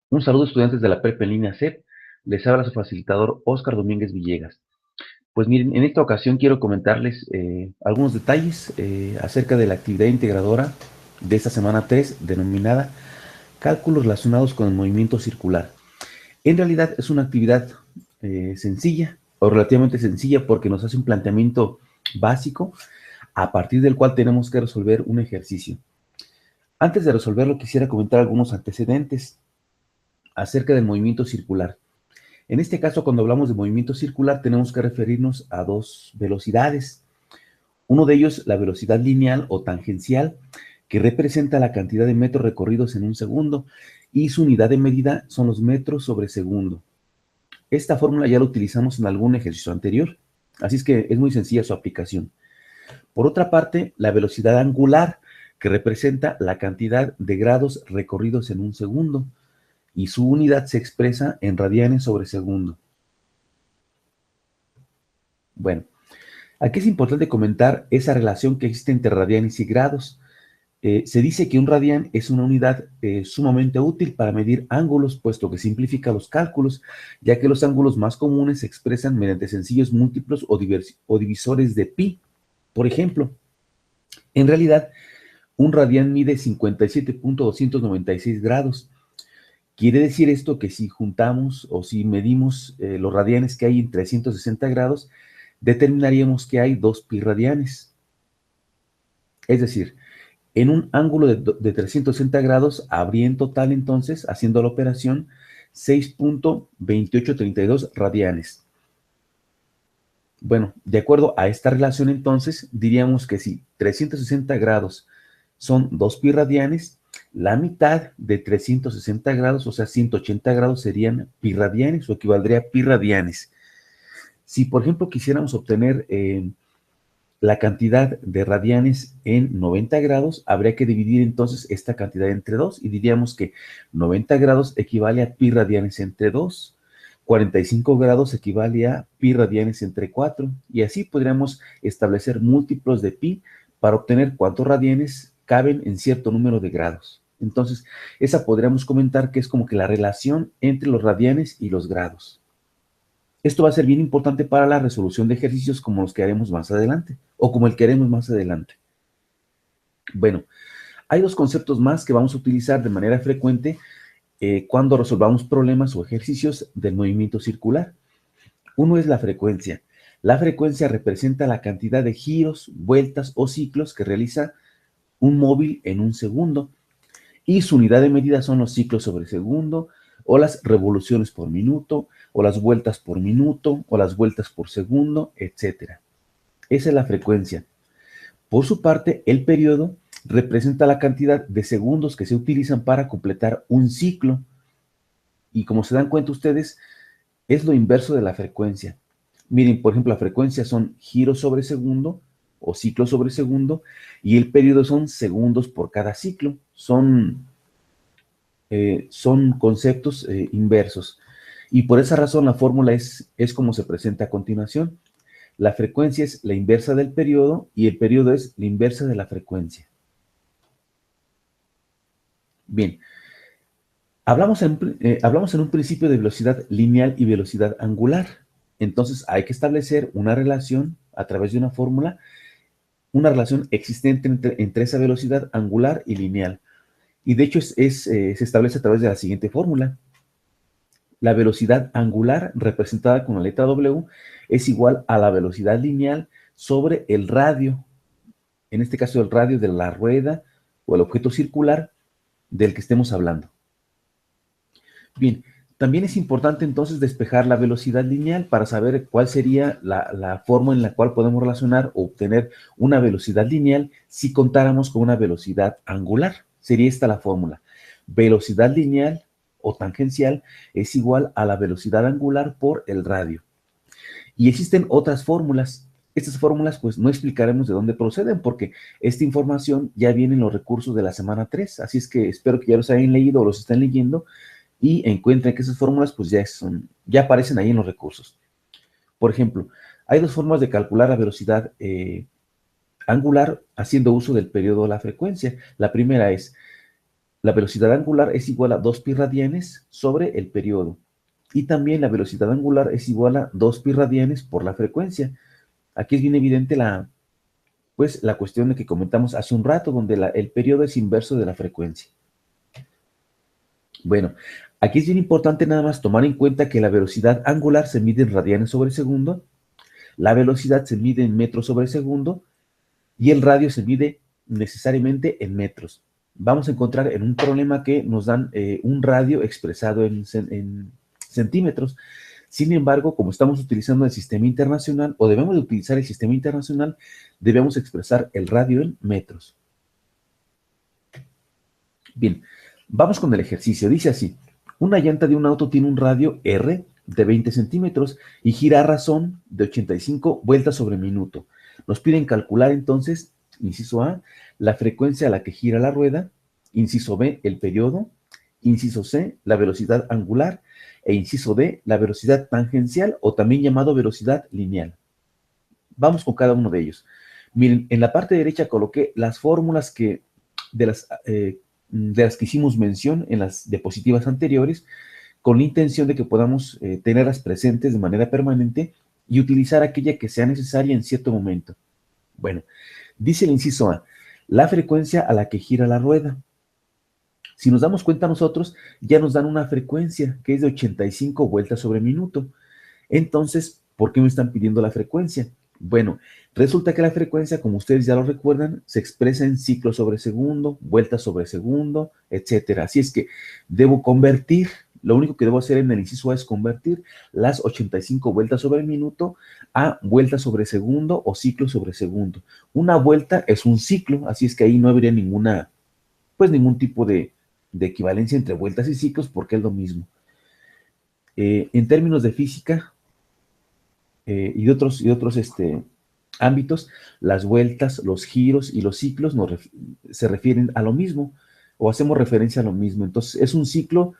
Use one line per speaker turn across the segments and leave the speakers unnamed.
Un saludo, estudiantes de la Prepa en línea CEP. Les habla su facilitador Óscar Domínguez Villegas. Pues miren, en esta ocasión quiero comentarles algunos detalles acerca de la actividad integradora de esta semana 3, denominada Cálculos relacionados con el movimiento circular. En realidad es una actividad sencilla o relativamente sencilla porque nos hace un planteamiento básico a partir del cual tenemos que resolver un ejercicio. Antes de resolverlo, quisiera comentar algunos antecedentes acerca del movimiento circular. En este caso, cuando hablamos de movimiento circular, tenemos que referirnos a dos velocidades. Uno de ellos, la velocidad lineal o tangencial, que representa la cantidad de metros recorridos en un segundo, y su unidad de medida son los metros sobre segundo. Esta fórmula ya la utilizamos en algún ejercicio anterior, así es que es muy sencilla su aplicación. Por otra parte, la velocidad angular, que representa la cantidad de grados recorridos en un segundo, y su unidad se expresa en radianes sobre segundo. Bueno, aquí es importante comentar esa relación que existe entre radianes y grados. Se dice que un radián es una unidad sumamente útil para medir ángulos, puesto que simplifica los cálculos, ya que los ángulos más comunes se expresan mediante sencillos múltiplos o divisores de pi. Por ejemplo, en realidad, un radián mide 57.296 grados. Quiere decir esto que si juntamos o si medimos los radianes que hay en 360 grados, determinaríamos que hay 2 pi radianes. Es decir, en un ángulo de 360 grados habría en total entonces, haciendo la operación, 6.2832 radianes. Bueno, de acuerdo a esta relación entonces, diríamos que si 360 grados son 2 pi radianes, la mitad de 360 grados, o sea, 180 grados serían pi radianes o equivaldría a pi radianes. Si, por ejemplo, quisiéramos obtener la cantidad de radianes en 90 grados, habría que dividir entonces esta cantidad entre 2 y diríamos que 90 grados equivale a pi radianes entre 2, 45 grados equivale a pi radianes entre 4 y así podríamos establecer múltiplos de pi para obtener cuántos radianes caben en cierto número de grados. Entonces, esa podríamos comentar que es como que la relación entre los radianes y los grados. Esto va a ser bien importante para la resolución de ejercicios como los que haremos más adelante, o como el que haremos más adelante. Bueno, hay dos conceptos más que vamos a utilizar de manera frecuente cuando resolvamos problemas o ejercicios del movimiento circular. Uno es la frecuencia. La frecuencia representa la cantidad de giros, vueltas o ciclos que realiza un móvil en un segundo, y su unidad de medida son los ciclos sobre segundo, o las revoluciones por minuto, o las vueltas por minuto, o las vueltas por segundo, etc. Esa es la frecuencia. Por su parte, el periodo representa la cantidad de segundos que se utilizan para completar un ciclo. Y como se dan cuenta ustedes, es lo inverso de la frecuencia. Miren, por ejemplo, la frecuencia son giros sobre segundo o ciclos sobre segundo, y el periodo son segundos por cada ciclo. Son conceptos inversos. Y por esa razón la fórmula es como se presenta a continuación. La frecuencia es la inversa del periodo y el periodo es la inversa de la frecuencia. Bien, hablamos en un principio de velocidad lineal y velocidad angular. Entonces hay que establecer una relación a través de una fórmula, una relación existente entre esa velocidad angular y lineal. Y de hecho se establece a través de la siguiente fórmula. La velocidad angular, representada con la letra W, es igual a la velocidad lineal sobre el radio, en este caso el radio de la rueda o el objeto circular del que estemos hablando. Bien, también es importante entonces despejar la velocidad lineal para saber cuál sería la forma en la cual podemos relacionar o obtener una velocidad lineal si contáramos con una velocidad angular. Sería esta la fórmula. Velocidad lineal o tangencial es igual a la velocidad angular por el radio. Y existen otras fórmulas. Estas fórmulas pues no explicaremos de dónde proceden porque esta información ya viene en los recursos de la semana 3. Así es que espero que ya los hayan leído o los estén leyendo y encuentren que esas fórmulas pues ya aparecen ahí en los recursos. Por ejemplo, hay dos formas de calcular la velocidad angular haciendo uso del periodo de la frecuencia. La primera es la velocidad angular es igual a 2 pi radianes sobre el periodo. Y también la velocidad angular es igual a 2 pi radianes por la frecuencia. Aquí es bien evidente pues, la cuestión de que comentamos hace un rato, donde el periodo es inverso de la frecuencia. Bueno, aquí es bien importante nada más tomar en cuenta que la velocidad angular se mide en radianes sobre segundo, la velocidad se mide en metros sobre segundo y el radio se mide necesariamente en metros. Vamos a encontrar en un problema que nos dan un radio expresado en centímetros. Sin embargo, como estamos utilizando el sistema internacional, o debemos de utilizar el sistema internacional, debemos expresar el radio en metros. Bien, vamos con el ejercicio. Dice así: una llanta de un auto tiene un radio R de 20 centímetros y gira a razón de 85 vueltas sobre minuto. Nos piden calcular entonces, inciso A, la frecuencia a la que gira la rueda, inciso B, el periodo, inciso C, la velocidad angular, e inciso D, la velocidad tangencial o también llamado velocidad lineal. Vamos con cada uno de ellos. Miren, en la parte derecha coloqué las fórmulas de las que hicimos mención en las diapositivas anteriores, con la intención de que podamos tenerlas presentes de manera permanente y utilizar aquella que sea necesaria en cierto momento. Bueno, dice el inciso A, la frecuencia a la que gira la rueda. Si nos damos cuenta nosotros, ya nos dan una frecuencia que es de 85 vueltas sobre minuto. Entonces, ¿por qué me están pidiendo la frecuencia? Bueno, resulta que la frecuencia, como ustedes ya lo recuerdan, se expresa en ciclos sobre segundo, vueltas sobre segundo, etcétera. Así es que debo convertir, lo único que debo hacer en el inciso A es convertir las 85 vueltas sobre minuto a vueltas sobre segundo o ciclos sobre segundo. Una vuelta es un ciclo, así es que ahí no habría ningún tipo de equivalencia entre vueltas y ciclos porque es lo mismo. En términos de física, y de otros ámbitos, las vueltas, los giros y los ciclos se refieren a lo mismo o hacemos referencia a lo mismo. Entonces, es un ciclo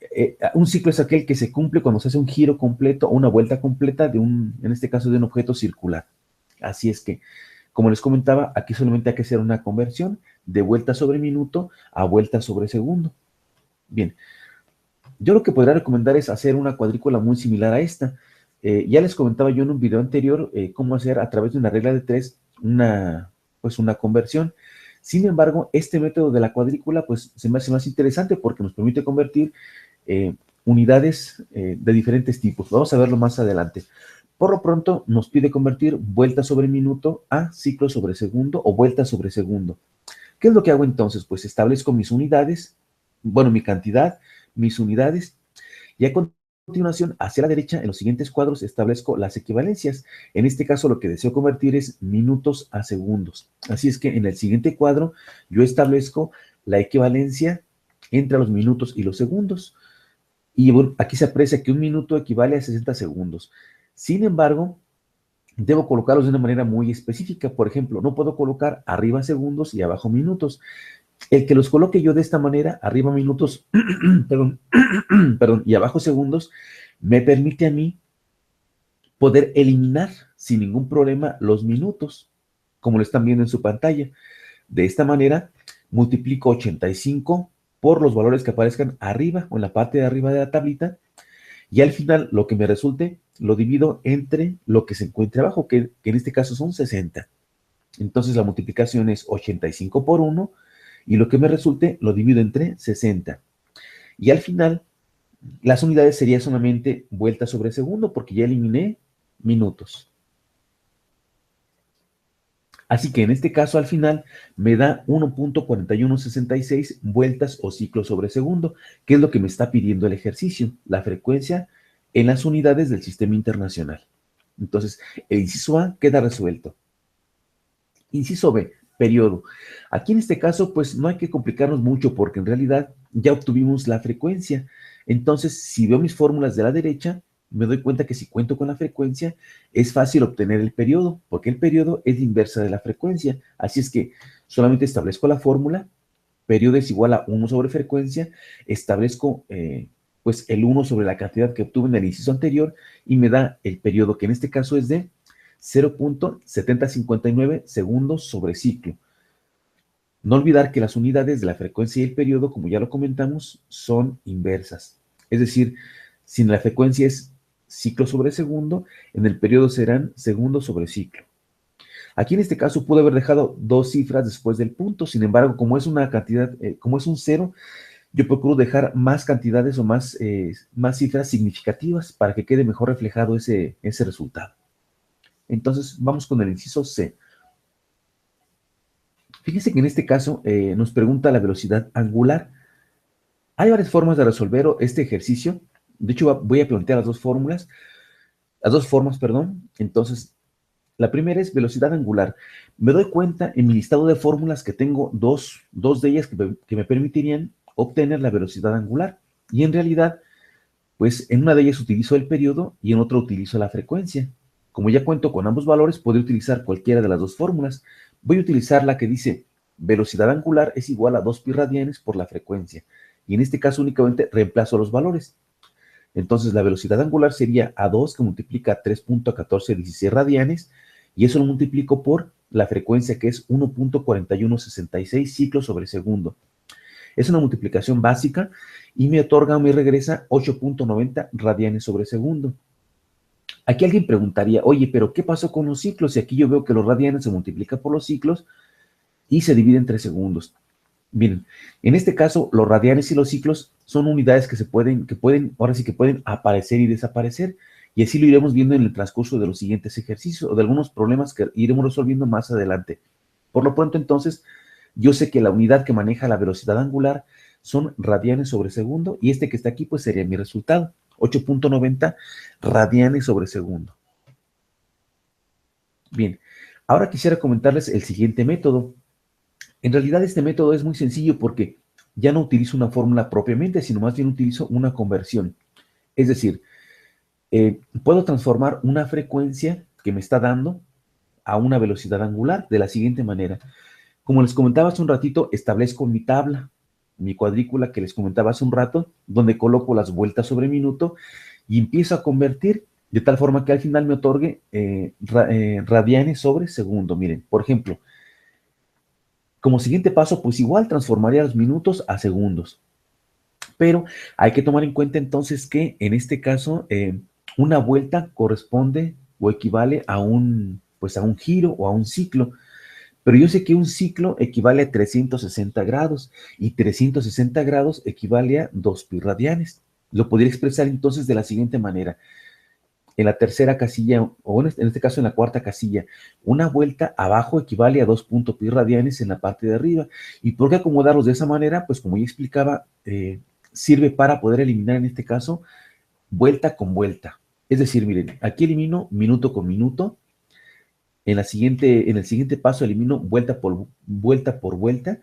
es aquel que se cumple cuando se hace un giro completo o una vuelta completa en este caso, de un objeto circular. Así es que, como les comentaba, aquí solamente hay que hacer una conversión de vuelta sobre minuto a vuelta sobre segundo. Bien, yo lo que podría recomendar es hacer una cuadrícula muy similar a esta. Ya les comentaba yo en un video anterior cómo hacer a través de una regla de 3 una conversión. Sin embargo, este método de la cuadrícula pues se me hace más interesante porque nos permite convertir unidades de diferentes tipos. Vamos a verlo más adelante. Por lo pronto nos pide convertir vueltas sobre minuto a ciclos sobre segundo o vueltas sobre segundo. ¿Qué es lo que hago entonces? Pues establezco mis unidades, bueno, mi cantidad, mis unidades, y a continuación, hacia la derecha, en los siguientes cuadros, establezco las equivalencias. En este caso, lo que deseo convertir es minutos a segundos. Así es que en el siguiente cuadro, yo establezco la equivalencia entre los minutos y los segundos. Y bueno, aquí se aprecia que un minuto equivale a 60 segundos. Sin embargo, debo colocarlos de una manera muy específica. Por ejemplo, no puedo colocar arriba segundos y abajo minutos. El que los coloque yo de esta manera, arriba minutos, perdón, y abajo segundos, me permite a mí poder eliminar sin ningún problema los minutos, como lo están viendo en su pantalla. De esta manera, multiplico 85 por los valores que aparezcan arriba o en la parte de arriba de la tablita, y al final lo que me resulte lo divido entre lo que se encuentre abajo, que en este caso son 60. Entonces la multiplicación es 85 por 1, y lo que me resulte lo divido entre 60. Y al final, las unidades serían solamente vueltas sobre segundo, porque ya eliminé minutos. Así que en este caso, al final, me da 1.4166 vueltas o ciclos sobre segundo, que es lo que me está pidiendo el ejercicio, la frecuencia en las unidades del sistema internacional. Entonces, el inciso A queda resuelto. Inciso B, periodo. Aquí en este caso, pues no hay que complicarnos mucho porque en realidad ya obtuvimos la frecuencia. Entonces, si veo mis fórmulas de la derecha, me doy cuenta que si cuento con la frecuencia, es fácil obtener el periodo, porque el periodo es la inversa de la frecuencia. Así es que solamente establezco la fórmula, periodo es igual a 1 sobre frecuencia, establezco pues el 1 sobre la cantidad que obtuve en el inciso anterior y me da el periodo, que en este caso es de 0.7059 segundos sobre ciclo. No olvidar que las unidades de la frecuencia y el periodo, como ya lo comentamos, son inversas. Es decir, si en la frecuencia es ciclo sobre segundo, en el periodo serán segundo sobre ciclo. Aquí en este caso pude haber dejado dos cifras después del punto, sin embargo, como es una cantidad, como es un cero, yo procuro dejar más cantidades o más cifras significativas para que quede mejor reflejado ese resultado. Entonces, vamos con el inciso C. Fíjense que en este caso nos pregunta la velocidad angular. Hay varias formas de resolver este ejercicio. De hecho, voy a plantear las dos formas, perdón. Entonces, la primera es velocidad angular. Me doy cuenta en mi listado de fórmulas que tengo dos de ellas que me permitirían obtener la velocidad angular. Y en realidad, pues en una de ellas utilizo el periodo y en otra utilizo la frecuencia. Como ya cuento con ambos valores, podría utilizar cualquiera de las dos fórmulas. Voy a utilizar la que dice velocidad angular es igual a 2 pi radianes por la frecuencia. Y en este caso únicamente reemplazo los valores. Entonces la velocidad angular sería A2 que multiplica 3.1416 radianes y eso lo multiplico por la frecuencia que es 1.4166 ciclos sobre segundo. Es una multiplicación básica y me otorga o me regresa 8.90 radianes sobre segundo. Aquí alguien preguntaría, oye, pero ¿qué pasó con los ciclos? Y aquí yo veo que los radianes se multiplican por los ciclos y se dividen entre segundos. Miren, en este caso, los radianes y los ciclos son unidades que ahora sí que pueden aparecer y desaparecer, y así lo iremos viendo en el transcurso de los siguientes ejercicios o de algunos problemas que iremos resolviendo más adelante. Por lo pronto, entonces, yo sé que la unidad que maneja la velocidad angular son radianes sobre segundo, y este que está aquí, pues sería mi resultado, 8.90 radianes sobre segundo. Bien, ahora quisiera comentarles el siguiente método. En realidad este método es muy sencillo porque ya no utilizo una fórmula propiamente, sino más bien utilizo una conversión. Es decir, puedo transformar una frecuencia que me está dando a una velocidad angular de la siguiente manera. Como les comentaba hace un ratito, establezco mi tabla, mi cuadrícula que les comentaba hace un rato, donde coloco las vueltas sobre minuto y empiezo a convertir de tal forma que al final me otorgue radianes sobre segundo. Miren, por ejemplo, como siguiente paso, pues igual transformaría los minutos a segundos. Pero hay que tomar en cuenta entonces que en este caso una vuelta corresponde o equivale a un giro o a un ciclo. Pero yo sé que un ciclo equivale a 360 grados y 360 grados equivale a 2 pi radianes. Lo podría expresar entonces de la siguiente manera. En la tercera casilla, o en este caso en la cuarta casilla, una vuelta abajo equivale a 2 pi radianes en la parte de arriba. ¿Y por qué acomodarlos de esa manera? Pues como ya explicaba, sirve para poder eliminar en este caso vuelta con vuelta. Es decir, miren, aquí elimino minuto con minuto. En el siguiente paso elimino vuelta por vuelta.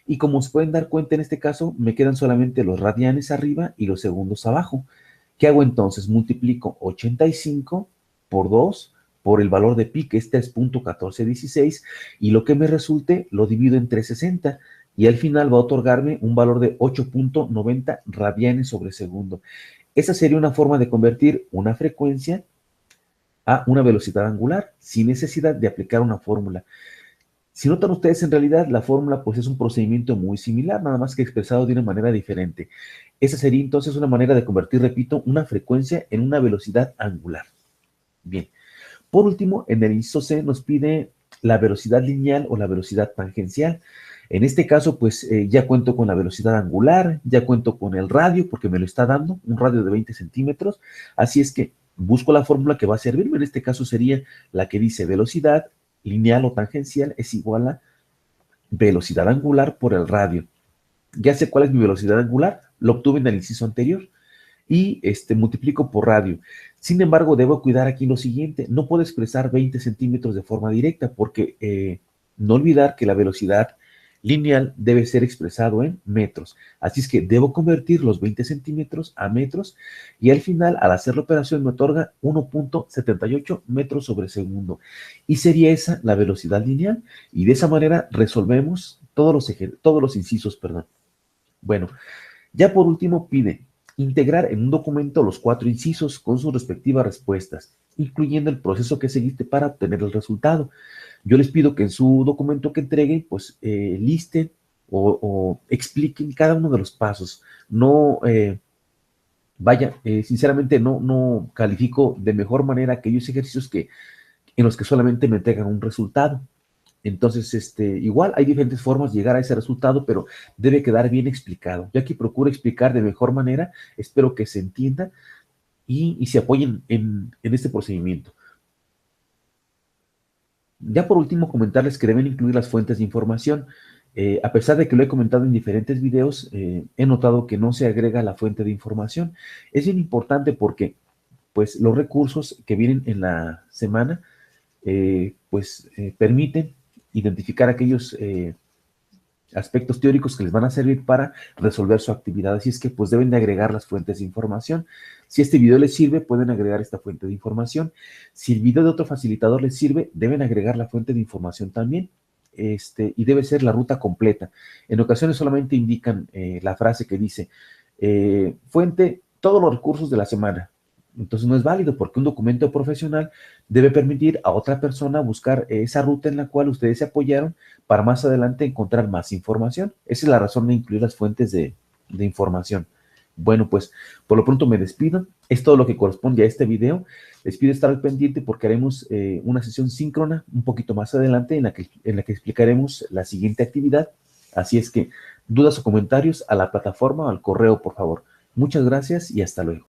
Y como se pueden dar cuenta en este caso, me quedan solamente los radianes arriba y los segundos abajo. ¿Qué hago entonces? Multiplico 85 por 2 por el valor de pi, que es 3.1416, y lo que me resulte lo divido entre 60, y al final va a otorgarme un valor de 8.90 radianes sobre segundo. Esa sería una forma de convertir una frecuencia a una velocidad angular, sin necesidad de aplicar una fórmula. Si notan ustedes, en realidad la fórmula pues es un procedimiento muy similar, nada más que expresado de una manera diferente. Esa sería entonces una manera de convertir, repito, una frecuencia en una velocidad angular. Bien. Por último, en el inciso C nos pide la velocidad lineal o la velocidad tangencial. En este caso, pues ya cuento con la velocidad angular, ya cuento con el radio, porque me lo está dando, un radio de 20 centímetros. Así es que busco la fórmula que va a servirme. En este caso sería la que dice velocidad lineal o tangencial es igual a velocidad angular por el radio. Ya sé cuál es mi velocidad angular, lo obtuve en el inciso anterior y multiplico por radio. Sin embargo, debo cuidar aquí lo siguiente, no puedo expresar 20 centímetros de forma directa porque no olvidar que la velocidad lineal debe ser expresado en metros. Así es que debo convertir los 20 centímetros a metros y al final, al hacer la operación, me otorga 1.78 metros sobre segundo. Y sería esa la velocidad lineal y de esa manera resolvemos todos los incisos, perdón. Bueno, ya por último pide Integrar en un documento los 4 incisos con sus respectivas respuestas, incluyendo el proceso que seguiste para obtener el resultado. Yo les pido que en su documento que entreguen, pues listen o expliquen cada uno de los pasos. No, sinceramente no califico de mejor manera aquellos ejercicios en los que solamente me entregan un resultado. Entonces, igual hay diferentes formas de llegar a ese resultado, pero debe quedar bien explicado. Yo aquí procuro explicar de mejor manera, espero que se entienda y se apoyen en este procedimiento. Ya por último, comentarles que deben incluir las fuentes de información. A pesar de que lo he comentado en diferentes videos, he notado que no se agrega la fuente de información. Es bien importante porque pues, los recursos que vienen en la semana permiten identificar aquellos aspectos teóricos que les van a servir para resolver su actividad. Así es que pues deben de agregar las fuentes de información. Si este video les sirve, pueden agregar esta fuente de información. Si el video de otro facilitador les sirve, deben agregar la fuente de información también. Y debe ser la ruta completa. En ocasiones solamente indican la frase que dice, fuente, todos los recursos de la semana. Entonces no es válido porque un documento profesional debe permitir a otra persona buscar esa ruta en la cual ustedes se apoyaron para más adelante encontrar más información. Esa es la razón de incluir las fuentes de información. Bueno, pues por lo pronto me despido. Es todo lo que corresponde a este video. Les pido estar al pendiente porque haremos una sesión síncrona un poquito más adelante en la que explicaremos la siguiente actividad. Así es que dudas o comentarios a la plataforma o al correo, por favor. Muchas gracias y hasta luego.